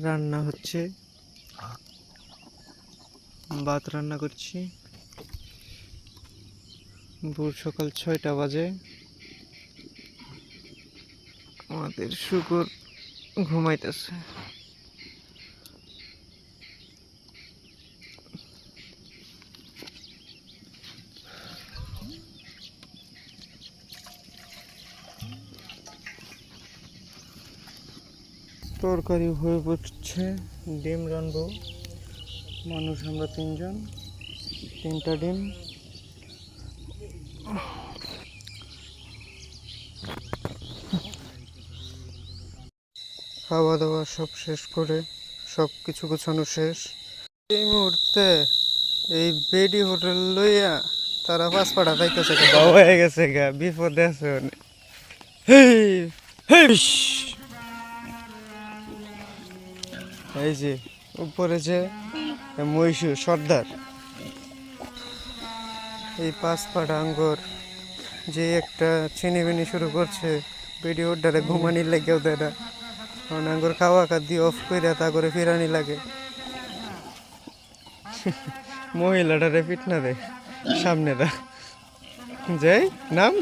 রান্না হচ্ছে, ভাত রান্না করছি। ভোর সকাল 6টা বাজে। আমাদের শুকর ঘুমাইতেছে। তরকারি হয়ে পড়ছে, ডিম রানবো। মানুষ আমরা 3জন, 3টা ডিম। খাওয়া দাওয়া সব শেষ করে সব কিছু গোছানো শেষ। এই মুহূর্তে এই বেডি হোটেল লইয়া তারা পাঁচপাড়া যাইতেছে, হয়ে গেছে গা, বিপদে আছে অনেক। এই যে উপরে যে মহিষু সর্দার, এই পাঁচপাড়া আঙ্গর যে একটা চিনিবিনি শুরু করছে বেডি হোটেলে ঘুমানির লাগেও দেয় আঙ্গর খাওয়া খাদ্য অফ করে তা করে ফিরানি লাগে। মহিলাটারে পিট না দে সামনে দা যাই নাম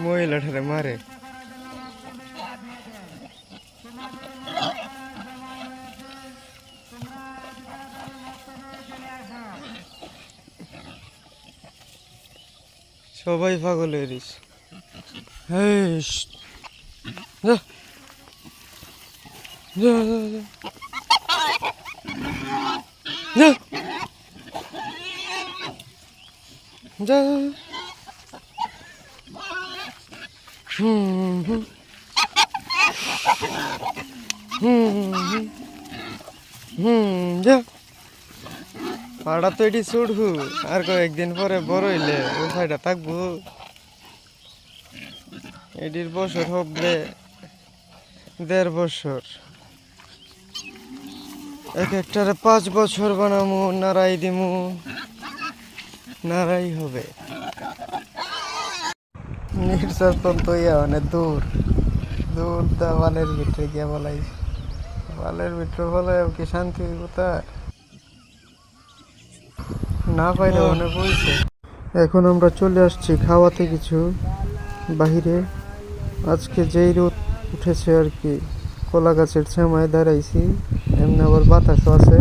মহিলাটারে মারে। সবাই পাগল হয়ে দিস। পাড়া তো এটি ছুটবো, আর কয়েকদিন পরে বড় হইলে ওই ভাইটা থাকবো। এটির বছর হবে 1.5 বছর। এক একটারে 5 বছর বানামু, নাড়াই দিমু, নাড়াই হবে। নির্যাতন তো ইয়া অনেক দূর দূর দা ওয়ালের ভিতরে গিয়া বলাই, ওয়ালের ভিতরে বলাই কি শান্তি কোথায় না পাইলে অনেক বলছে। এখন আমরা চলে আসছি খাওয়াতে কিছু বাহিরে। আজকে যেই রোদ উঠেছে আর কি, কলা গাছের ছামায় দাঁড়াইছি, এমনি আবার বাতাসও আছে।